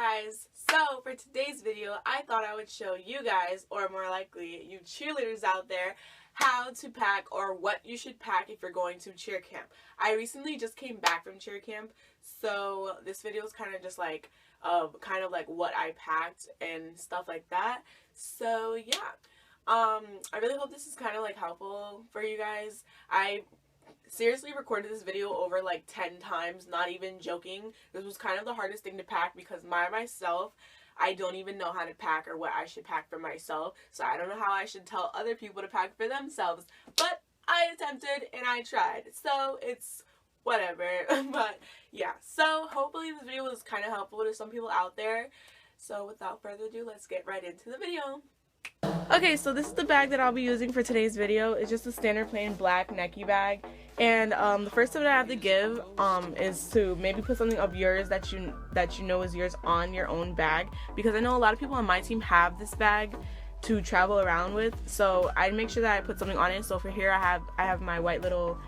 guys, so for today's video I thought I would show you guys, or more likely you cheerleaders out there, how to pack or what you should pack if you're going to cheer camp. I recently just came back from cheer camp, so this video is kind of just like what I packed and stuff like that. So yeah, I really hope this is kind of like helpful for you guys. I seriously recorded this video over like 10 times, not even joking. This was kind of the hardest thing to pack because myself, I don't even know how to pack or what I should pack for myself. So I don't know how I should tell other people to pack for themselves. But I attempted and I tried. So it's whatever. But yeah, so hopefully this video was kind of helpful to some people out there. So without further ado, let's get right into the video. Okay, so this is the bag that I'll be using for today's video. It's just a standard plain black Nike bag. And the first tip that I have to give is to maybe put something of yours that you know is yours on your own bag, because I know a lot of people on my team have this bag to travel around with. So I make sure that I put something on it. So for here I have my white little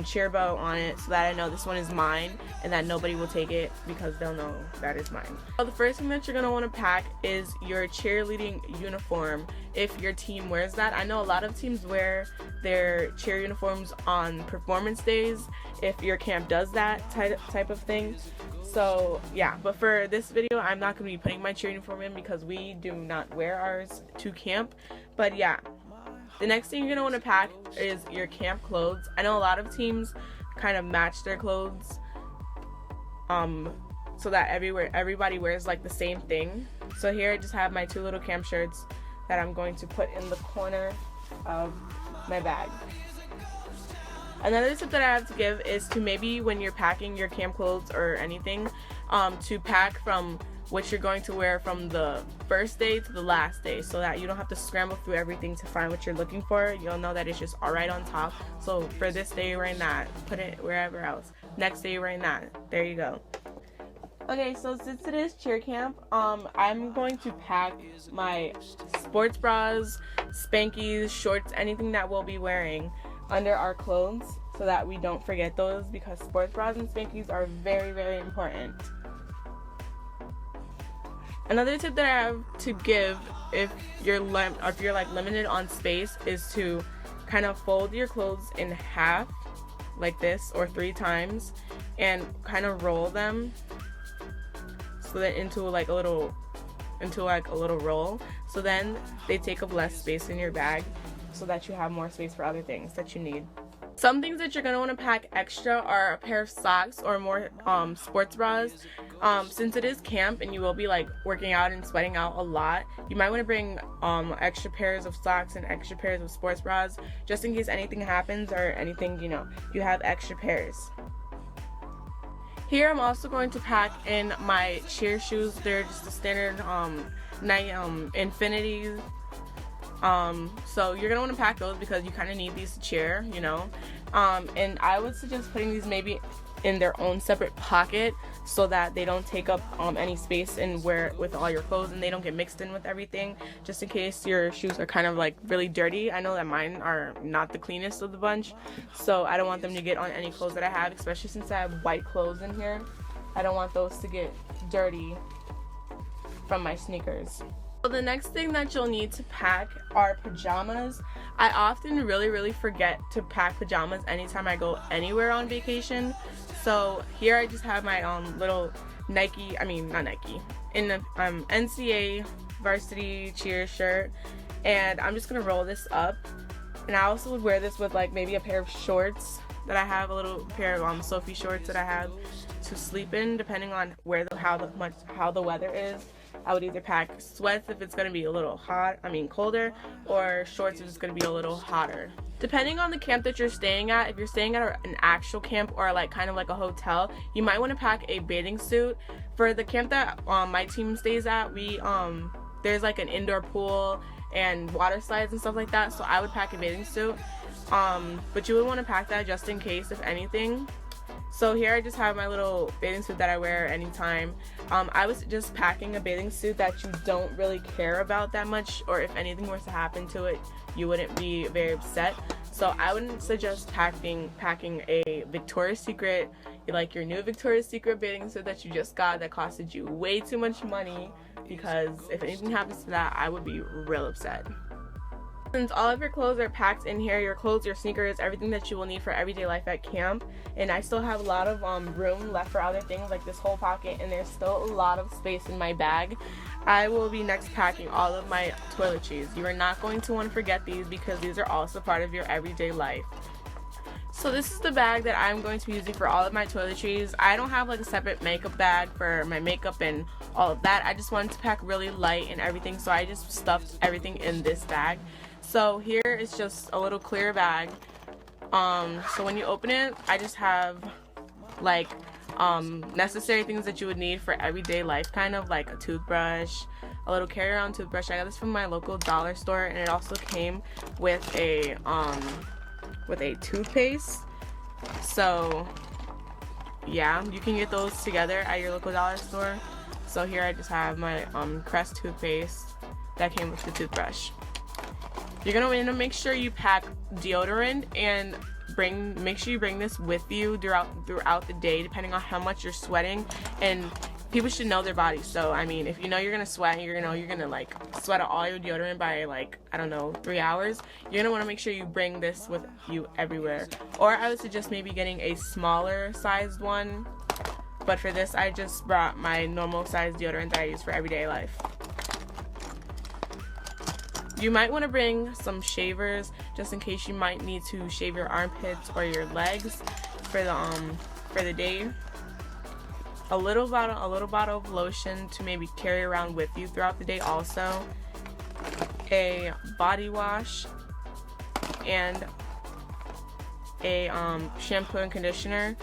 cheer bow on it, so that I know this one is mine and that nobody will take it because they'll know that is mine. So the first thing that you're going to want to pack is your cheerleading uniform if your team wears that. I know a lot of teams wear their cheer uniforms on performance days if your camp does that type of thing. So yeah, but for this video I'm not going to be putting my cheer uniform in because we do not wear ours to camp. But yeah, the next thing you're going to want to pack is your camp clothes. I know a lot of teams kind of match their clothes so that everybody wears like the same thing. So here I just have my two little camp shirts that I'm going to put in the corner of my bag. Another tip that I have to give is to maybe when you're packing your camp clothes or anything, to pack from what you're going to wear from the first day to the last day, so that you don't have to scramble through everything to find what you're looking for. You'll know that it's just all right on top. So for this day you're wearing that, put it wherever else. Next day you're wearing that, there you go. Okay, so since it is cheer camp, I'm going to pack my sports bras, spankies, shorts, anything that we'll be wearing under our clothes so that we don't forget those, because sports bras and spankies are very, very important. Another tip that I have to give if you're like limited on space is to kind of fold your clothes in half like this, or 3 times, and kind of roll them so that into like a little roll, so then they take up less space in your bag so that you have more space for other things that you need. Some things that you're going to want to pack extra are a pair of socks or more sports bras. Since it is camp and you will be like working out and sweating out a lot, you might want to bring extra pairs of socks and extra pairs of sports bras just in case anything happens or anything, you have extra pairs. Here I'm also going to pack in my cheer shoes. They're just the standard Infinity. So you're gonna want to pack those because you kind of need these to cheer, and I would suggest putting these maybe in their own separate pocket so that they don't take up any space in with all your clothes, and they don't get mixed in with everything, just in case your shoes are kind of like really dirty. I know that mine are not the cleanest of the bunch, so I don't want them to get on any clothes that I have, especially since I have white clothes in here. I don't want those to get dirty from my sneakers. So the next thing that you'll need to pack are pajamas. I often really forget to pack pajamas anytime I go anywhere on vacation. So here I just have my little NCAA varsity cheer shirt, and I'm just gonna roll this up. And I also would wear this with like maybe a pair of shorts that I have, a little pair of Sophie shorts that I have to sleep in, depending on how the weather is. I would either pack sweats if it's going to be a little colder, or shorts if it's going to be a little hotter. Depending on the camp that you're staying at, if you're staying at an actual camp or like kind of like a hotel, you might want to pack a bathing suit. For the camp that my team stays at, there's like an indoor pool and water slides and stuff like that, so I would pack a bathing suit. But you would want to pack that just in case, if anything. So here I just have my little bathing suit that I wear anytime. I was just packing a bathing suit that you don't really care about that much, or if anything were to happen to it, you wouldn't be very upset. So I wouldn't suggest packing a Victoria's Secret, like your new Victoria's Secret bathing suit that you just got that costed you way too much money, because if anything happens to that, I would be real upset. Since all of your clothes are packed in here, your clothes, your sneakers, everything that you will need for everyday life at camp, and I still have a lot of room left for other things like this whole pocket, and there's still a lot of space in my bag, I will be next packing all of my toiletries. You are not going to want to forget these because these are also part of your everyday life. So this is the bag that I'm going to be using for all of my toiletries. I don't have like a separate makeup bag for my makeup and all of that. I just wanted to pack really light and everything, so I just stuffed everything in this bag. So here is just a little clear bag. So when you open it, I just have like necessary things that you would need for everyday life, kind of like a toothbrush, a little carry-on toothbrush. I got this from my local dollar store, and it also came with a toothpaste. So yeah, you can get those together at your local dollar store. So here I just have my Crest toothpaste that came with the toothbrush. You're gonna want to make sure you pack deodorant and make sure you bring this with you throughout the day, depending on how much you're sweating. And people should know their bodies. So I mean, if you know you're gonna sweat, you're gonna like sweat out all your deodorant by like, I don't know, 3 hours, you're gonna want to make sure you bring this with you everywhere. Or I would suggest maybe getting a smaller sized one, but for this I just brought my normal sized deodorant that I use for everyday life. You might want to bring some shavers just in case you might need to shave your armpits or your legs for the day. A little bottle of lotion to maybe carry around with you throughout the day also. A body wash and a shampoo and conditioner.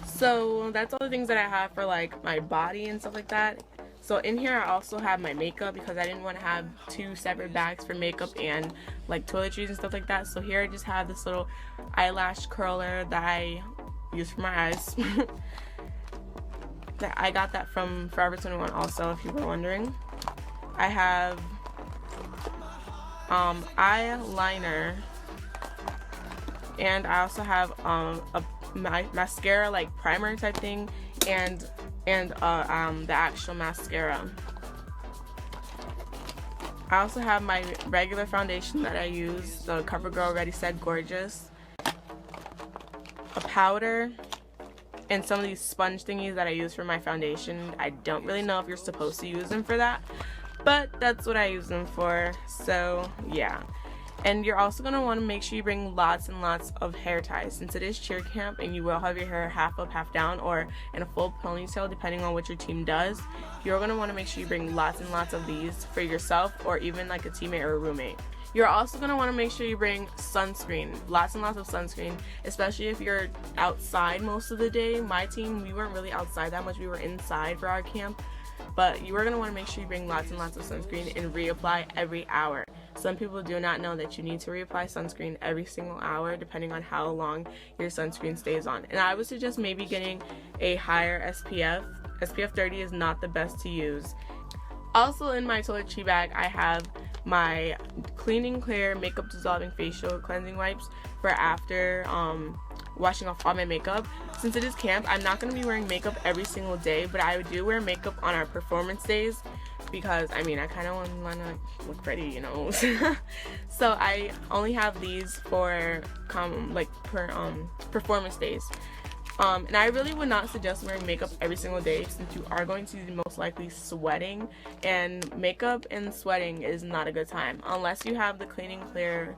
So that's all the things that I have for like my body and stuff like that. So in here I also have my makeup because I didn't want to have two separate bags for makeup and like toiletries and stuff like that. So here I just have this little eyelash curler that I use for my eyes. I got that from Forever 21 also, if you were wondering. I have eyeliner, and I also have a mascara like primer type thing, and the actual mascara. I also have my regular foundation that I use, the CoverGirl Ready Set Gorgeous, a powder, and some of these sponge thingies that I use for my foundation. I don't really know if you're supposed to use them for that, but that's what I use them for. So yeah. And you're also going to want to make sure you bring lots and lots of hair ties, since it is cheer camp and you will have your hair half up, half down, or in a full ponytail depending on what your team does. You're going to want to make sure you bring lots and lots of these for yourself or even like a teammate or a roommate. You're also going to want to make sure you bring sunscreen, lots and lots of sunscreen, especially if you're outside most of the day. My team, we weren't really outside that much, we were inside for our camp, but you are going to want to make sure you bring lots and lots of sunscreen and reapply every hour. Some people do not know that you need to reapply sunscreen every single hour depending on how long your sunscreen stays on. And I would suggest maybe getting a higher SPF. SPF 30 is not the best to use. Also in my toiletry bag I have my Clean and Clear Makeup Dissolving Facial Cleansing Wipes for after washing off all my makeup. Since it is camp, I'm not going to be wearing makeup every single day, but I do wear makeup on our performance days because I mean I kind of want to look pretty, you know. So I only have these for performance days. And I really would not suggest wearing makeup every single day since you are going to be most likely sweating, and makeup and sweating is not a good time unless you have the Clean and Clear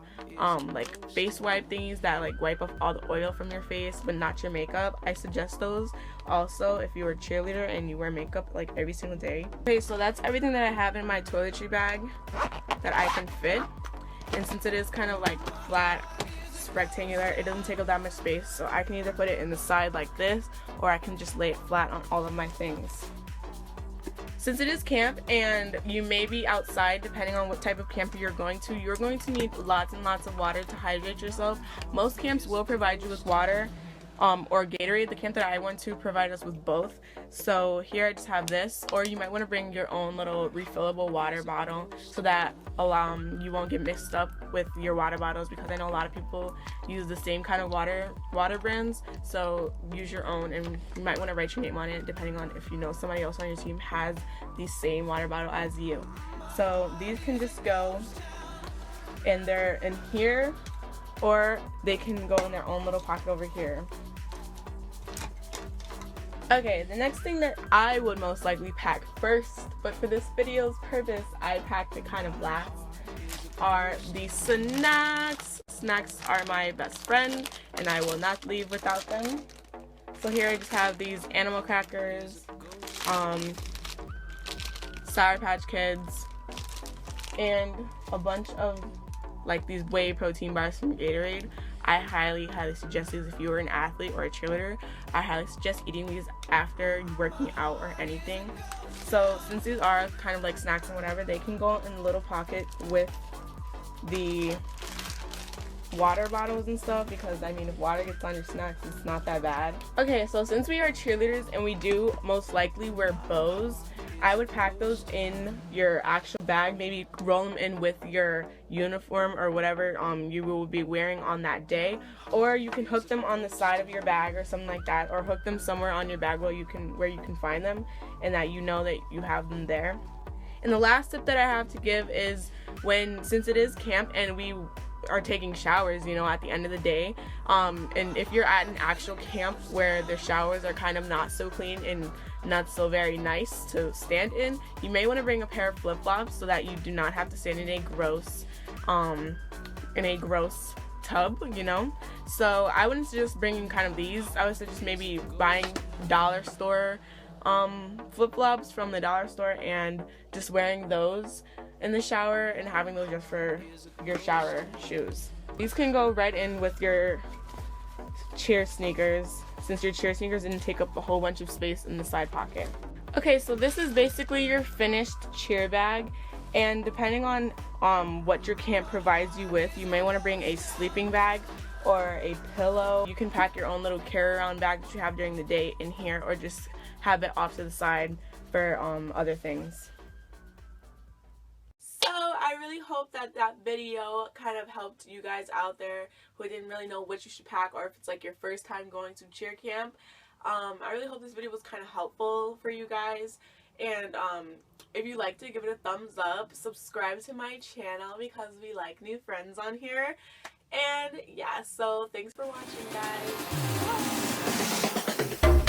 like face wipe thingies that like wipe off all the oil from your face but not your makeup. I suggest those also if you're a cheerleader and you wear makeup like every single day. Okay, so that's everything that I have in my toiletry bag that I can fit, and since it is kind of like flat rectangular, it doesn't take up that much space, so I can either put it in the side like this or I can just lay it flat on all of my things. Since it is camp and you may be outside depending on what type of camp you're going to need lots and lots of water to hydrate yourself. Most camps will provide you with water, or Gatorade. The camp that I went to provided us with both. So here I just have this, or you might want to bring your own little refillable water bottle so that you won't get mixed up with your water bottles, because I know a lot of people use the same kind of water brands. So use your own, and you might want to write your name on it depending on if you know somebody else on your team has the same water bottle as you. So these can just go in there in here, or they can go in their own little pocket over here. Okay, the next thing that I would most likely pack first, but for this video's purpose, I packed it kind of last, are the snacks. Snacks are my best friend, and I will not leave without them. So here I just have these animal crackers, Sour Patch Kids, and a bunch of like these whey protein bars from Gatorade. I highly suggest these if you are an athlete or a cheerleader. I highly suggest eating these after working out or anything. So since these are kind of like snacks and whatever, they can go in a little pocket with the water bottles and stuff, because I mean, if water gets on your snacks, it's not that bad. Okay, so since we are cheerleaders and we do most likely wear bows, I would pack those in your actual bag, maybe roll them in with your uniform or whatever you will be wearing on that day, or you can hook them on the side of your bag or something like that, or hook them somewhere on your bag where you can find them and that you know that you have them there. And the last tip that I have to give is, since it is camp and we are taking showers, you know, at the end of the day, and if you're at an actual camp where the showers are kind of not so clean and not so very nice to stand in, you may want to bring a pair of flip-flops so that you do not have to stand in a gross tub, you know. So I wouldn't suggest bringing kind of these. I would suggest maybe buying dollar store flip-flops from the dollar store and just wearing those in the shower and having those just for your shower shoes. These can go right in with your cheer sneakers, since your cheer sneakers didn't take up a whole bunch of space in the side pocket. Okay, so this is basically your finished cheer bag, and depending on what your camp provides you with, you may want to bring a sleeping bag or a pillow. You can pack your own little carry-around bag that you have during the day in here, or just have it off to the side for other things. So I really hope that video kind of helped you guys out there who didn't really know what you should pack, or if it's like your first time going to cheer camp. I really hope this video was kind of helpful for you guys, and if you liked it, give it a thumbs up, subscribe to my channel because we like new friends on here, and yeah, so thanks for watching, guys. Bye.